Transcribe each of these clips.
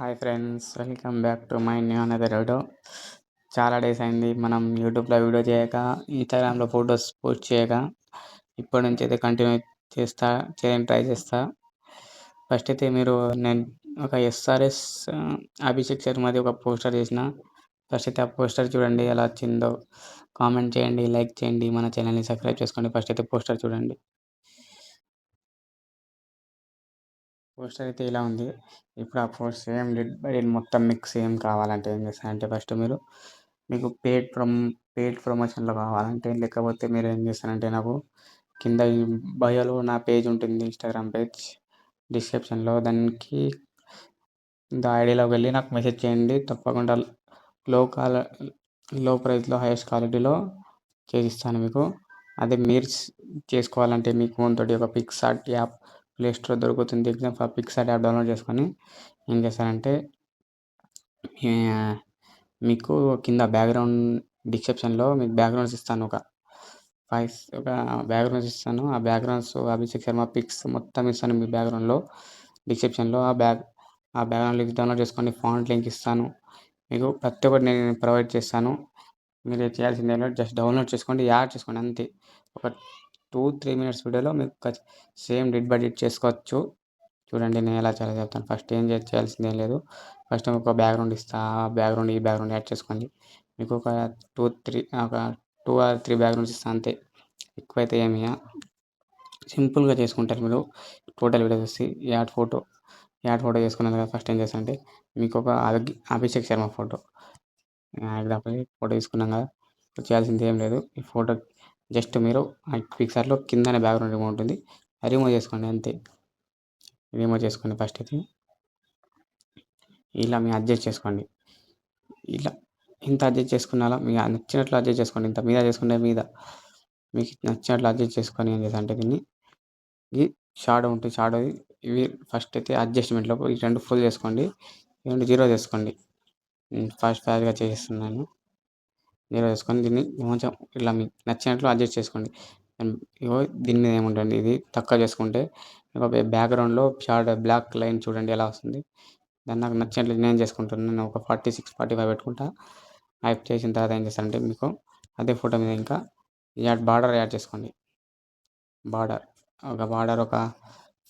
Hi friends, welcome back to my new another video. చాలా days అయింది మనం యూట్యూబ్లో వీడియో చేయక, ఇన్స్టాగ్రామ్లో ఫొటోస్ పోస్ట్ చేయక. ఇప్పటి నుంచి అయితే కంటిన్యూ చేయడానికి ట్రై చేస్తా. ఫస్ట్ అయితే నేను ఒక ఎస్ఆర్ఎస్ అభిషేక్ శర్మది ఒక పోస్టర్ చేసిన. ఫస్ట్ అయితే ఆ పోస్టర్ చూడండి ఎలా వచ్చిందో. కామెంట్ చేయండి, లైక్ చేయండి, మన ఛానల్ని సబ్స్క్రైబ్ చేసుకోండి. ఫస్ట్ అయితే పోస్టర్ చూడండి. పోస్టర్ అయితే ఇలా ఉంది. ఇప్పుడు ఆ post same lid by lid మొత్తం మీకు సేమ్ కావాలంటే ఏం చేస్తారంటే, ఫస్ట్ మీకు పెయిడ్ ప్రమోషన్లో కావాలంటే, లేకపోతే మీరు ఏం చేస్తారంటే, నాకు కింద ఈ బయోలో నా పేజ్ ఉంటుంది, ఇన్స్టాగ్రామ్ పేజ్. డిస్క్రిప్షన్లో దానికి ఐడిలోకి వెళ్ళి నాకు మెసేజ్ చేయండి. తప్పకుండా లో కాల లో ప్రైస్లో హైయెస్ట్ క్వాలిటీలో చేసిస్తాను మీకు. అదే మీరు చేసుకోవాలంటే మీ ఫోన్ తోటి ఒక పిక్సార్ట్ యాప్ ప్లే స్టోర్ దొరుకుతుంది. ఎగ్జాంపుల్ ఆ పిక్సార్ట్ యాప్ డౌన్లోడ్ చేసుకొని ఏం చేస్తారంటే, మీకు కింద బ్యాక్గ్రౌండ్ డిస్క్రిప్షన్లో మీకు బ్యాక్గ్రౌండ్స్ ఇస్తాను. ఒక బ్యాక్గ్రౌండ్స్ ఇస్తాను. ఆ బ్యాక్గ్రౌండ్స్ అభిషేక్ శర్మ పిక్స్ మొత్తం ఇస్తాను మీ బ్యాక్గ్రౌండ్లో డిస్క్రిప్షన్లో. ఆ బ్యాక్గ్రౌండ్ లింక్ డౌన్లోడ్ చేసుకొని ఫాంట్ లింక్ ఇస్తాను. మీకు ప్రతి ఒక్కటి నేను ప్రొవైడ్ చేస్తాను. మీరు చేయాల్సింది ఏంటంటే జస్ట్ డౌన్లోడ్ చేసుకోండి, యాడ్ చేసుకోండి అంతే. ఒక 2-3 మినిట్స్ వీడియోలో మీకు సేమ్ డిడ్ బై డిడ్ చేసుకోవచ్చు. చూడండి నేను ఎలా చాలా చెప్తాను. ఫస్ట్ ఏం చేయాల్సింది ఏం లేదు. ఫస్ట్ ఒక బ్యాక్గ్రౌండ్ ఇస్తా. ఆ బ్యాక్గ్రౌండ్ ఈ బ్యాక్గ్రౌండ్ యాడ్ చేసుకోండి. మీకు ఒక 2 ఆర్ 3 బ్యాక్గ్రౌండ్స్ ఇస్తా అంతే. ఎక్కువైతే ఏమి సింపుల్గా చేసుకుంటారు మీరు. టోటల్ వీడియో చూసి యాడ్ ఫోటో చేసుకున్నారు కదా. ఫస్ట్ ఏం చేస్తారంటే, మీకు ఒక Abhishek Sharma photo example photo తీసుకున్నాం కదా. చేయాల్సింది ఏం లేదు. ఈ ఫోటో జస్ట్ మీరు పిక్సార్ట్లో కిందనే బ్యాక్గ్రౌండ్ రిమూవ్ ఉంటుంది, అది రిమూవ్ చేసుకోండి అంతే. రిమూవ్ చేసుకోండి. ఫస్ట్ అయితే ఇలా మీరు అడ్జస్ట్ చేసుకోండి. ఇలా ఇంత అడ్జస్ట్ చేసుకున్నారా, మీకు నచ్చినట్లు అడ్జస్ట్ చేసుకోండి. ఇంత మీద చేసుకుంటే మీద మీకు నచ్చినట్లు అడ్జస్ట్ చేసుకొని ఏం చేస్తారంటే, దీన్ని ఈ షాడో ఉంటుంది, షాడో ఇవి ఫస్ట్ అయితే అడ్జస్ట్మెంట్లో ఈ 2 ఫుల్ చేసుకోండి, ఈ 2 జీరో చేసుకోండి. ఫాస్ట్గా చేస్తున్నాను. జీరో చేసుకొని దీన్ని కొంచెం ఇలా మీకు నచ్చినట్లు అడ్జస్ట్ చేసుకోండి. ఇగో దీని మీద ఏముంటుంది, ఇది తక్కువ చేసుకుంటే బ్యాక్గ్రౌండ్లో షాడో బ్లాక్ లైన్ చూడండి ఎలా వస్తుంది. దాన్ని నాకు నచ్చినట్లు నేను చేసుకుంటాను. నేను ఒక 46-45 పెట్టుకుంటా. యాడ్ చేసిన తర్వాత ఏం చేస్తానంటే, మీకు అదే ఫోటో మీద ఇంకా బార్డర్ యాడ్ చేసుకోండి. బార్డర్ ఒక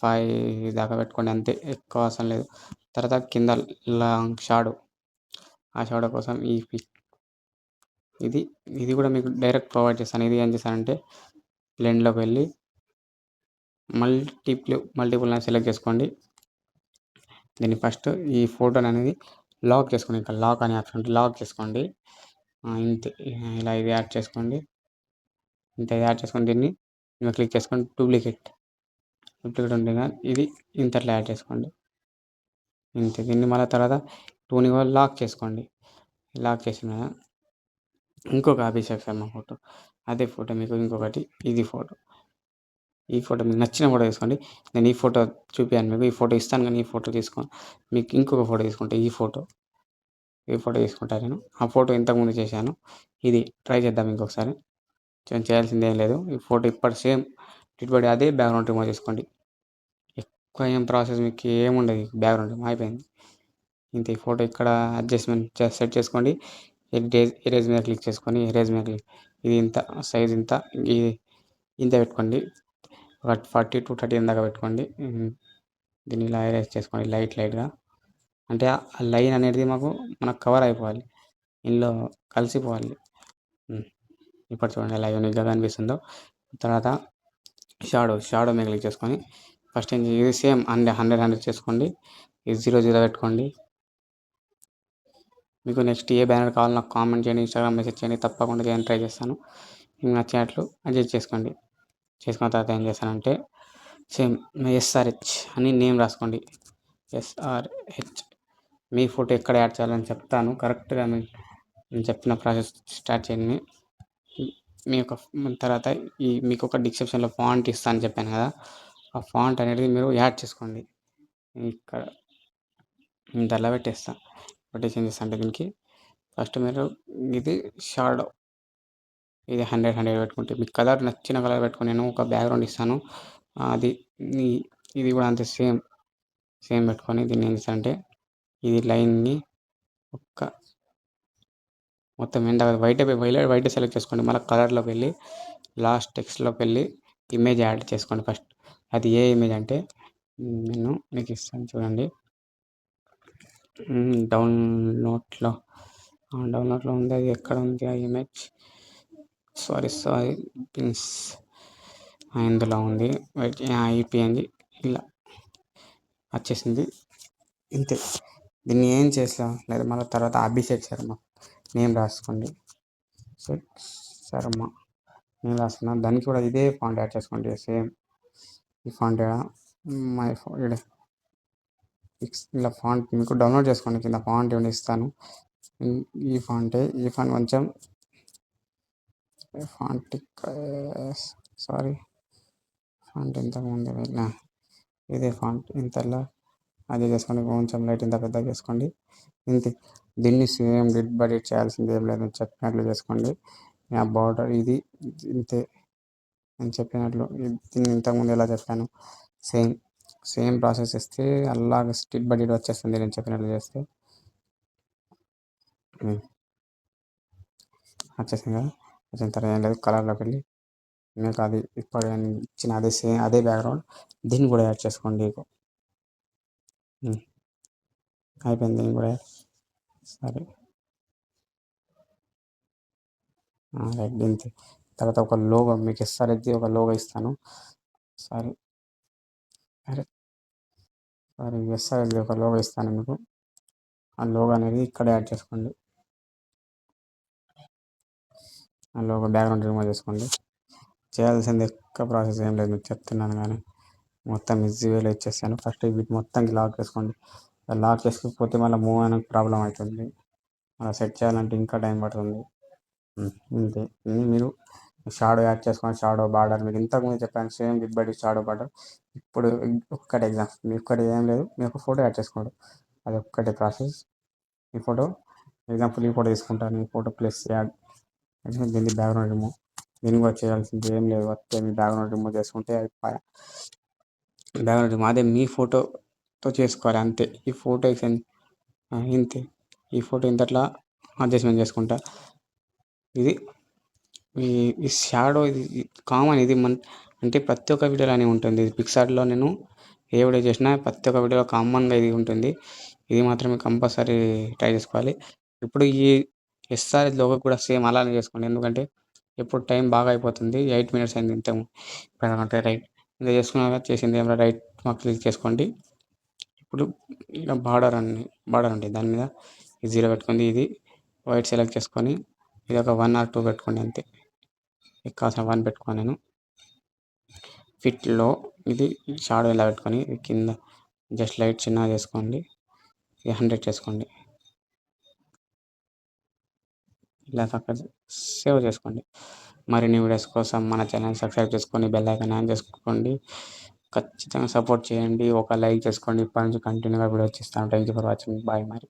5 దాకా పెట్టుకోండి అంతే, ఎక్కువ అవసరం లేదు. తర్వాత కింద లాంగ్ షాడో, ఆ షాడో కోసం ఇది కూడా మీకు డైరెక్ట్ ప్రొవైడ్ చేస్తాను. ఇది ఏం చేస్తానంటే, బ్లెండ్లోకి వెళ్ళి మల్టిపుల్ సెలెక్ట్ చేసుకోండి. దీన్ని ఫస్ట్ ఈ ఫోటోని అనేది లాక్ చేసుకోండి. ఇంకా లాక్ అనే ఆప్షన్ ఉంటుంది, లాక్ చేసుకోండి. ఇంతే. ఇలా ఇది యాడ్ చేసుకోండి. ఇంత యాడ్ చేసుకొని దీన్ని ఇలా క్లిక్ చేసుకోండి. డూప్లికేట్ ఉంటుంది కదా, ఇది ఇంతట్లో యాడ్ చేసుకోండి. ఇంతే. దీన్ని మళ్ళీ తర్వాత 2ని లాక్ చేసుకోండి. లాక్ చేసిన ఇంకొక అభిషేక్ శర్మ ఫోటో, అదే ఫోటో మీకు ఇంకొకటి, ఈ ఫోటో మీకు నచ్చిన ఫోటో తీసుకోండి. నేను ఈ ఫోటో చూపించాను మీకు, ఈ ఫోటో ఇస్తాను కానీ ఈ ఫోటో తీసుకోండి. మీకు ఇంకొక ఫోటో తీసుకుంటే ఈ ఫోటో తీసుకుంటాను నేను. ఆ ఫోటో ఇంతకుముందు చేశాను, ఇది ట్రై చేద్దాం ఇంకొకసారి. చేయాల్సింది ఏం లేదు. ఈ ఫోటో ఇప్పుడు సేమ్ ఇటుబడి అదే బ్యాక్గ్రౌండ్ రిమూవ్ చేసుకోండి. ఎక్కువ ఏం ప్రాసెస్ మీకు ఏముండదు, బ్యాక్గ్రౌండ్ అయిపోయింది ఇంత. ఈ ఫోటో ఇక్కడ అడ్జస్ట్మెంట్ సెట్ చేసుకోండి. ఎరేజ్ మీద క్లిక్ చేసుకొని ఇది ఇంత సైజ్ ఇంత పెట్టుకోండి. ఒక 40-30 దాకా పెట్టుకోండి. దీన్ని ఇలా ఎరేజ్ చేసుకోండి లైట్గా. అంటే ఆ లైన్ అనేది మనకు కవర్ అయిపోవాలి, ఇందులో కలిసిపోవాలి. ఇప్పుడు చూడండి ఎలా యూనిక్గా కనిపిస్తుందో. తర్వాత షాడో మీద క్లిక్ చేసుకొని ఫస్ట్ ఇది సేమ్ 100 చేసుకోండి. ఇది 0 పెట్టుకోండి. మీకు నెక్స్ట్ ఏ బ్యానర్ కావాలో నాకు కామెంట్ చేయండి, ఇన్స్టాగ్రామ్ మెసేజ్ చేయండి. తప్పకుండా చేయడానికి ట్రై చేస్తాను. మీకు నచ్చినట్లు అడ్జస్ట్ చేసుకోండి. చేసుకున్న తర్వాత ఏం చేస్తానంటే, సేమ్ SRH అని నేమ్ రాసుకోండి. SRH. మీ ఫోటో ఎక్కడ యాడ్ చేయాలని చెప్తాను కరెక్ట్గా. నేను చెప్పిన ప్రాసెస్ స్టార్ట్ చేయండి. మీ యొక్క తర్వాత మీకు ఒక డిస్క్రిప్షన్లో ఫాంట్ ఇస్తాను చెప్పాను కదా, ఆ ఫాంట్ అనేది మీరు యాడ్ చేసుకోండి. ఇక్కడ ఇంతలా పెట్టేసి ఏం చేస్తా అంటే, దీనికి ఫస్ట్ మీరు ఇది షాడో, ఇది 100 పెట్టుకుంటే మీకు కలర్ నచ్చిన కలర్ పెట్టుకుని నేను ఒక బ్యాక్గ్రౌండ్ ఇస్తాను. అది ఇది కూడా అంతే సేమ్ పెట్టుకొని దీన్ని ఏం చేస్తానంటే, ఇది లైన్‌ని ఒక్క మొత్తం ఎండ్ వైట్ సెలెక్ట్ చేసుకోండి. మళ్ళీ కలర్‌లోకి వెళ్ళి లాస్ట్ టెక్స్ట్‌లోకి వెళ్ళి ఇమేజ్ యాడ్ చేసుకోండి ఫస్ట్. అది ఏ ఇమేజ్ అంటే నేను మీకు ఇస్తాను చూడండి. డౌన్‌లోడ్‌లో ఉంది. అది ఎక్కడ ఉంది ఆ ఇమేజ్? సారీ పిన్స్ ఇందులో ఉంది. అయిపోయింది. ఇలా వచ్చేసింది. ఇంతే. దీన్ని ఏం చేసా లేదా మళ్ళీ తర్వాత అభిషేక్ శర్మ నేమ్ రాసుకోండి. శర్మ నేమ్ రాసుకున్నా. దానికి కూడా ఇదే ఫాంట్ యాడ్ చేసుకోండి. సేమ్ ఈ ఫాంట్ మై ఇలా ఫాంట్ మీకు డౌన్లోడ్ చేసుకోండి. కింద ఫాంట్ ఏమైనా ఇస్తాను. ఈ ఫాంట్ కొంచెం ఫాంట్ సారీ ఫాంట్ ఇంతకుముందు ఇదే ఫాంట్ ఇంతలా అది చేసుకోండి. కొంచెం లైట్ ఇంత పెద్దగా చేసుకోండి. ఇంతే. దీన్ని సేమ్ డిడ్ బట్ ఎడిట్ చేయాల్సింది ఏం లేదు. చెప్పినట్లు చేసుకోండి. ఆ బార్డర్ ఇది ఇంతే. నేను చెప్పినట్లు దీన్ని ఇంతకుముందు ఎలా చెప్పాను సేమ్ ప్రాసెస్ ఇస్తే అలాగే డిడ్ బట్ ఎడిట్ వచ్చేస్తుంది. నేను చెప్పినట్లు చేస్తే వచ్చేసింది కదా. వచ్చిన తర్వాత ఏం లేదు, కలర్లోకి వెళ్ళి మీకు అది ఇప్పుడు ఇచ్చిన అదే బ్యాక్గ్రౌండ్ దీన్ని కూడా యాడ్ చేసుకోండి. అయిపోయింది. దీన్ని కూడా సరే రైట్. దీనికి తర్వాత ఒక లోగో మీకు ఎస్ఆర్హెచ్ది ఒక లోగో ఇస్తాను. సారీ ఎస్ఆర్హెచ్ది ఒక లోగో ఇస్తాను మీకు. ఆ లోగో అనేది ఇక్కడ యాడ్ చేసుకోండి. ఆ లోగో బ్యాక్గ్రౌండ్ రిమూవ్ చేసుకోండి. చేయాల్సింది ఎక్కువ ప్రాసెస్ ఏం లేదు, మీకు చెప్తున్నాను కానీ మొత్తం ఈజీవేలో ఇచ్చేస్తాను. ఫస్ట్ వీటి మొత్తానికి లాక్ చేసుకోండి. లాక్ చేసుకోకపోతే మళ్ళీ మూవ్ అయినా ప్రాబ్లం అవుతుంది. అలా సెట్ చేయాలంటే ఇంకా టైం పడుతుంది. ఇంతే. మీరు షాడో యాడ్ చేసుకోండి. షాడో బార్డర్ మీకు ఇంతకుముందు చెప్పాను సేమ్ విత్ బడి షాడో బార్డర్. ఇప్పుడు ఒక్కటే ఒక్కటి ఏం లేదు, మీరు ఒక ఫోటో యాడ్ చేసుకోండి. అది ఒక్కటే ప్రాసెస్. ఈ ఫోటో ఎగ్జాంపుల్ ఈ ఫోటో తీసుకుంటాను. ఈ ఫోటో ప్లస్ యాడ్ దీన్ని బ్యాక్గ్రౌండ్ రిమూవ్. దీన్ని కూడా చేయాల్సింది ఏం లేదు, వస్తే మీ బ్యాక్గ్రౌండ్ రిమూవ్ చేసుకుంటే బ్యాక్గ్రౌండ్ రిమూవ్ అదే మీ ఫోటోతో చేసుకోవాలి అంతే. ఈ ఫోటో ఇంతే. ఈ ఫోటో ఇంతట్లా అడ్జస్ట్మెంట్ చేసుకుంటా. ఇది ఈ షాడో ఇది కామన్. ఇది అంటే ప్రతి ఒక్క వీడియోలోనే ఉంటుంది. పిక్సార్ట్లో నేను ఏ వీడియో చేసినా ప్రతి ఒక్క వీడియోలో కామన్గా ఇది ఉంటుంది. ఇది మాత్రమే కంపల్సరీ ట్రై చేసుకోవాలి. ఇప్పుడు ఈ ఎస్ఆర్హెచ్ లోగో కూడా సేమ్ అలానే చేసుకోండి. ఎందుకంటే ఇప్పుడు టైం బాగా అయిపోతుంది. 8 minutes అయింది ఇంత. అంటే రైట్ ఇలా చేసుకున్నాక చేసింది ఏమైనా రైట్ మార్క్ క్లిక్ చేసుకోండి. ఇప్పుడు ఇలా బార్డర్ ఉంటుంది. దాని మీద ఈ 0 పెట్టుకుంది. ఇది వైట్ సెలెక్ట్ చేసుకొని ఇది ఒక 1 or 2 పెట్టుకోండి అంతే. కాస్త 1 పెట్టుకొని నేను ఫిట్లో ఇది షాడో ఇలా పెట్టుకొని కింద జస్ట్ లైట్ చిన్నగా చేసుకోండి. 100 చేసుకోండి. ఇలా సేవ్ చేసుకోండి. మరిన్ని వీడియోస్ కోసం మన ఛానల్ సబ్స్క్రైబ్ చేసుకొని బెల్ ఐకాన్ ఆన్ చేసుకోండి. ఖచ్చితంగా సపోర్ట్ చేయండి. ఒక లైక్ చేసుకోండి. ఇప్పటి నుంచి కంటిన్యూగా వీడియో చేస్తాను. Thank you for watching. Bye మరి.